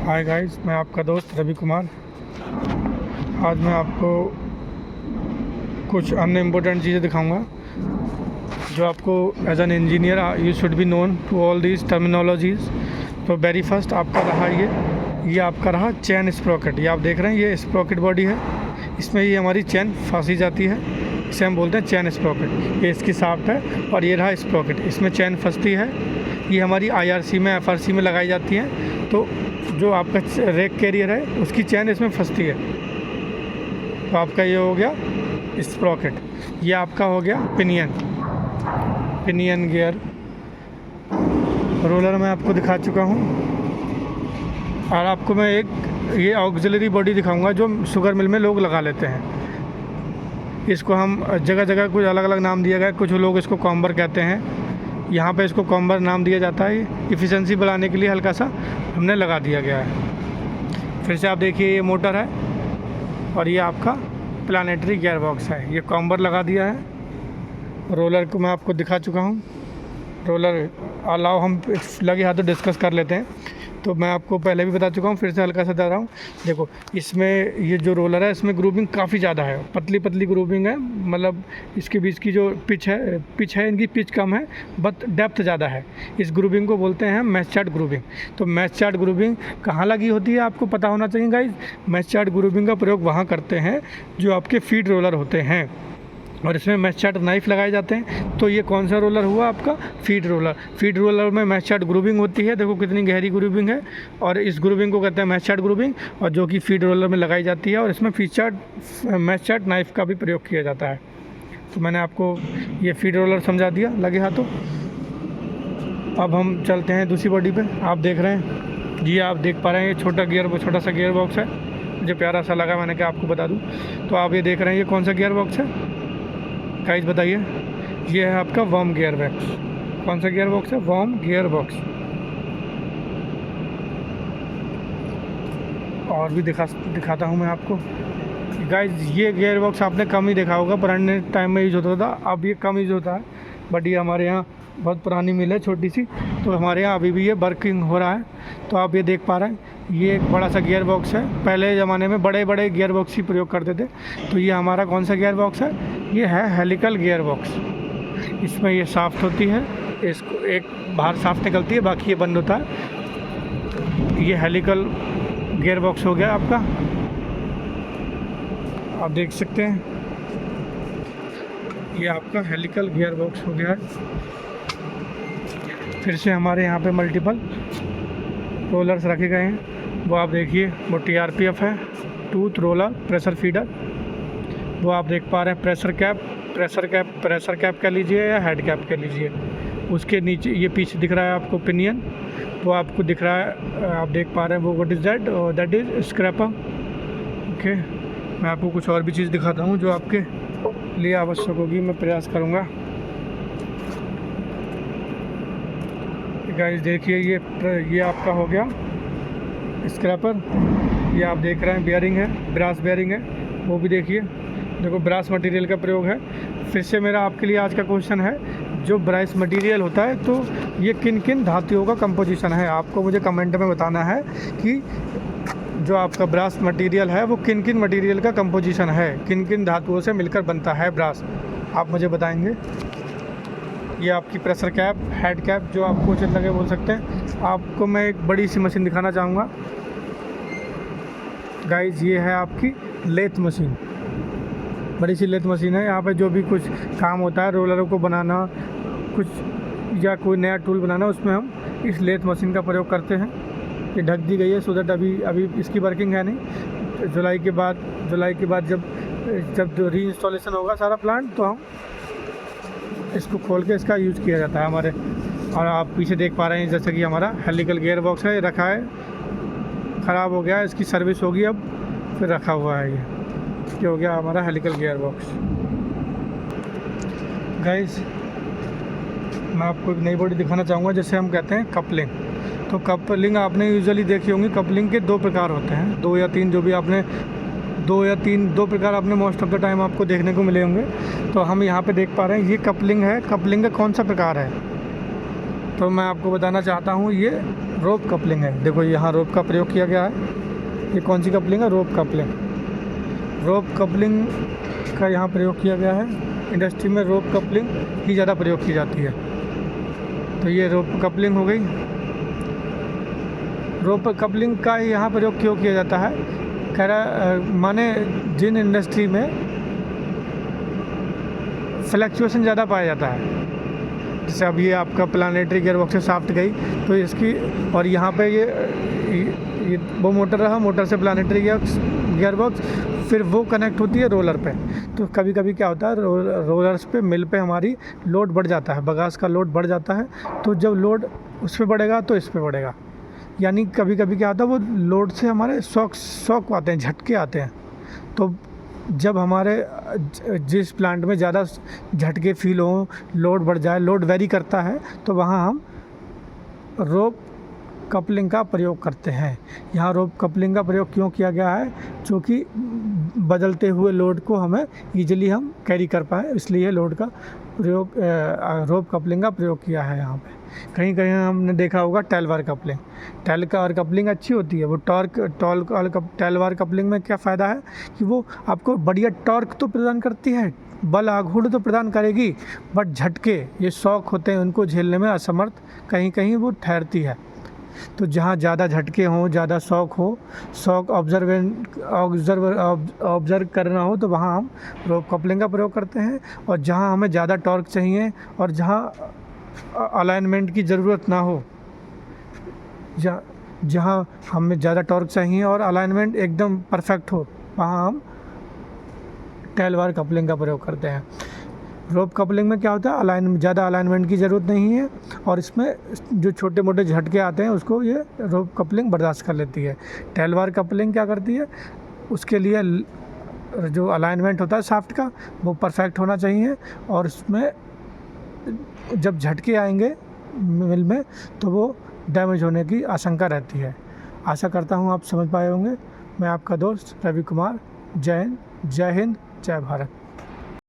Hi guys, मैं आपका दोस्त रवि कुमार। आज मैं आपको कुछ अन्य इम्पोर्टेंट चीज़ें दिखाऊंगा जो आपको as an engineer you should be known to all these terminologies. तो वेरी फर्स्ट आपका रहा ये आपका रहा चैन स्प्रॉकेट। ये आप देख रहे हैं, ये स्प्रॉकेट बॉडी है, इसमें ये हमारी चैन फांसी जाती है, इसे हम बोलते हैं चैन स्प्रॉकेट। ये इसकी शाफ्ट है और ये रहा स्प्रॉकेट, इसमें चैन फंसती है। ये हमारी IRC में FRC में लगाई जाती है। तो जो आपका रेक कैरियर है उसकी चैन इसमें फंसती है। तो आपका ये हो गया स्प्रॉकेट। ये आपका हो गया पिनियन गियर। रोलर मैं आपको दिखा चुका हूँ और आपको मैं एक ये ऑक्सिलरी बॉडी दिखाऊंगा जो शुगर मिल में लोग लगा लेते हैं। इसको हम जगह जगह कुछ अलग अलग नाम दिया गया, कुछ लोग इसको कॉम्बर कहते हैं, यहाँ पे इसको कॉम्बर नाम दिया जाता है। इफ़िशेंसी बढ़ाने के लिए हल्का सा हमने लगा दिया गया है। फिर से आप देखिए, ये मोटर है और ये आपका प्लानेटरी गियर बॉक्स है। ये कॉम्बर लगा दिया है। रोलर को मैं आपको दिखा चुका हूँ। रोलर अलाउ हम लगे हाथों डिस्कस कर लेते हैं। तो मैं आपको पहले भी बता चुका हूँ, फिर से हल्का सा बता रहा हूँ। देखो, इसमें ये जो रोलर है इसमें ग्रूविंग काफ़ी ज़्यादा है, पतली पतली ग्रूविंग है। मतलब इसके बीच की जो पिच है इनकी पिच कम है बट डेप्थ ज़्यादा है। इस ग्रूविंग को बोलते हैं मैस्चार्ड ग्रूविंग। तो मैस्चार्ड ग्रूविंग कहाँ लगी होती है आपको पता होना चाहिए गाइस। मैस्चार्ड ग्रूविंग का प्रयोग वहाँ करते हैं जो आपके फीड रोलर होते हैं और इसमें मैस्चार्ड नाइफ लगाए जाते हैं। तो ये कौन सा रोलर हुआ आपका? Feed roller. फीड रोलर में मैस्चार्ड ग्रूविंग होती है। देखो कितनी गहरी ग्रूविंग है और इस ग्रूविंग को कहते हैं मैस्चार्ड ग्रूविंग, और जो कि फीड रोलर में लगाई जाती है और इसमें मैस्चार्ड नाइफ का भी प्रयोग किया जाता है। तो मैंने आपको ये फीड रोलर समझा दिया लगे हाथों। अब हम चलते हैं दूसरी बॉडी पे। आप देख रहे हैं, ये आप देख पा रहे हैं, ये छोटा सा गियर बॉक्स है। मुझे प्यारा सा लगा, मैंने कहा आपको बता दूँ। तो आप ये देख रहे हैं, ये कौन सा गियर बॉक्स है गाइस बताइए? ये है आपका वर्म गियर बॉक्स। कौन सा गियर बॉक्स है? Worm gear box. और भी दिखाता हूँ मैं आपको गाइस। ये गियर बॉक्स आपने कम ही देखा होगा, पुराने टाइम में यूज़ होता था, अब ये कम यूज़ होता है। बट ये हमारे यहाँ बहुत पुरानी मिल है, छोटी सी, तो हमारे यहाँ अभी भी ये वर्किंग हो रहा है। तो आप ये देख पा रहे हैं, ये एक बड़ा सा गियर बॉक्स है। पहले ज़माने में बड़े बड़े गियर बॉक्स ही प्रयोग करते थे। तो ये हमारा कौन सा गियर बॉक्स है? ये है हेलिकल गियर बॉक्स। इसमें ये शाफ्ट होती है, इसको एक बाहर शाफ्ट निकलती है, बाकी ये बंद होता है। ये हेलिकल गियर बॉक्स हो गया आपका, आप देख सकते हैं। ये आपका हेलिकल गियर बॉक्स हो गया है। फिर से हमारे यहाँ पे मल्टीपल रोलर्स रखे गए हैं। वो आप देखिए, वो TRPF है, टूथ रोलर प्रेशर फीडर। वो आप देख पा रहे हैं प्रेशर कैप कह लीजिए या हेड कैप कह लीजिए। उसके नीचे ये पीछे दिख रहा है आपको पिनियन, वो आपको दिख रहा है, आप देख पा रहे हैं वो what is that? That is scraper. Okay, मैं आपको कुछ और भी चीज़ दिखाता हूँ जो आपके लिए आवश्यक होगी, मैं प्रयास करूँगा। गाइस देखिए, ये आपका हो गया स्क्रैपर। ये आप देख रहे हैं बेयरिंग है, ब्रास बेयरिंग है, वो भी देखिए। देखो ब्रास मटेरियल का प्रयोग है। फिर से मेरा आपके लिए आज का क्वेश्चन है, जो ब्रास मटेरियल होता है तो ये किन किन धातुओं का कंपोजिशन है? आपको मुझे कमेंट में बताना है कि जो आपका ब्रास मटेरियल है वो किन किन मटेरियल का कंपोजिशन है, किन किन धातुओं से मिलकर बनता है ब्रास, आप मुझे बताएंगे। ये आपकी प्रेशर कैप, हेड कैप, जो आपको उचित लगे बोल सकते हैं। आपको मैं एक बड़ी सी मशीन दिखाना चाहूँगा गाइज। ये है आपकी लेथ मशीन, बड़ी सी लेथ मशीन है। यहाँ पे जो भी कुछ काम होता है, रोलरों को बनाना कुछ या कोई नया टूल बनाना, उसमें हम इस लेथ मशीन का प्रयोग करते हैं। ये ढक दी गई है सो दैट अभी इसकी वर्किंग है नहीं। जुलाई के बाद जब री इंस्टॉलेशन होगा सारा प्लांट, तो हम इसको खोल के इसका यूज़ किया जाता है हमारे। और आप पीछे देख पा रहे हैं जैसे कि हमारा हेलिकल गियर बॉक्स है, रखा है, ख़राब हो गया, इसकी सर्विस होगी अब, फिर रखा हुआ है। ये हो गया हमारा हेलिकल गियर बॉक्स। गाइस मैं आपको एक नई बॉडी दिखाना चाहूँगा, जैसे हम कहते हैं कपलिंग। तो कपलिंग आपने यूजुअली देखी होंगी। कपलिंग के दो प्रकार होते हैं, दो या तीन, जो भी आपने दो प्रकार आपने मोस्ट ऑफ द टाइम आपको देखने को मिले होंगे। तो हम यहाँ पे देख पा रहे हैं, ये कपलिंग है। कपलिंग का कौन सा प्रकार है? तो मैं आपको बताना चाहता हूँ, ये रोप कपलिंग है। देखो यहाँ रोप का प्रयोग किया गया है। ये कौन सी कपलिंग है? रोप कपलिंग। रोप कपलिंग का यहाँ प्रयोग किया गया है। इंडस्ट्री में रोप कपलिंग ही ज़्यादा प्रयोग की जाती है। तो ये रोप कपलिंग हो गई। रोप कपलिंग का यहाँ प्रयोग क्यों किया जाता है? कह रहा माने जिन इंडस्ट्री में फ्लक्चुएशन ज़्यादा पाया जाता है, जैसे अब ये आपका प्लानेटरी गियरबॉक्स से शाफ्ट गई तो इसकी, और यहाँ पे ये वो मोटर रहा, मोटर से प्लानेटरी गियरबॉक्स, फिर वो कनेक्ट होती है रोलर पे। तो कभी कभी क्या होता है, रोलर्स पे मिल पे हमारी लोड बढ़ जाता है, बगास का लोड बढ़ जाता है। तो जब लोड उस पर बढ़ेगा तो इस पर बढ़ेगा, यानी कभी कभी क्या होता है, वो लोड से हमारे शॉक आते हैं, झटके आते हैं। तो जब हमारे जिस प्लांट में ज़्यादा झटके फील हों, लोड बढ़ जाए, लोड वेरी करता है, तो वहाँ हम रोप कपलिंग का प्रयोग करते हैं। यहाँ रोप कपलिंग का प्रयोग क्यों किया गया है? क्योंकि बदलते हुए लोड को हमें ईजिली हम कैरी कर पाए, इसलिए लोड का प्रयोग रोप कपलिंग का प्रयोग किया है। यहाँ पे कहीं कहीं हमने देखा होगा टेल वार कपलिंग। टेल वार कपलिंग अच्छी होती है। वो टेल वार कपलिंग में क्या फ़ायदा है कि वो आपको बढ़िया टॉर्क तो प्रदान करती है, बल आघूर्ण तो प्रदान करेगी, बट झटके ये शॉक होते हैं उनको झेलने में असमर्थ कहीं कहीं वो ठहरती है। तो जहाँ ज़्यादा झटके हों, ज़्यादा शॉक हो, शॉक ऑब्जर्व करना हो, तो वहाँ हम रोप कपलिंग का प्रयोग करते हैं। और जहाँ हमें ज़्यादा टॉर्क चाहिए और जहाँ अलाइनमेंट की ज़रूरत ना हो, जहाँ हमें ज़्यादा टॉर्क चाहिए और अलाइनमेंट एकदम परफेक्ट हो, वहाँ हम टेल वार कपलिंग का प्रयोग करते हैं। रोप कपलिंग में क्या होता है, ज़्यादा अलाइनमेंट की ज़रूरत नहीं है और इसमें जो छोटे मोटे झटके आते हैं उसको ये रोप कपलिंग बर्दाश्त कर लेती है। टेल वार कपलिंग क्या करती है, उसके लिए जो अलाइनमेंट होता है शाफ्ट का वो परफेक्ट होना चाहिए, और उसमें जब झटके आएंगे मिल में तो वो डैमेज होने की आशंका रहती है। आशा करता हूँ आप समझ पाए होंगे। मैं आपका दोस्त रवि कुमार। जय हिंद, जय भारत।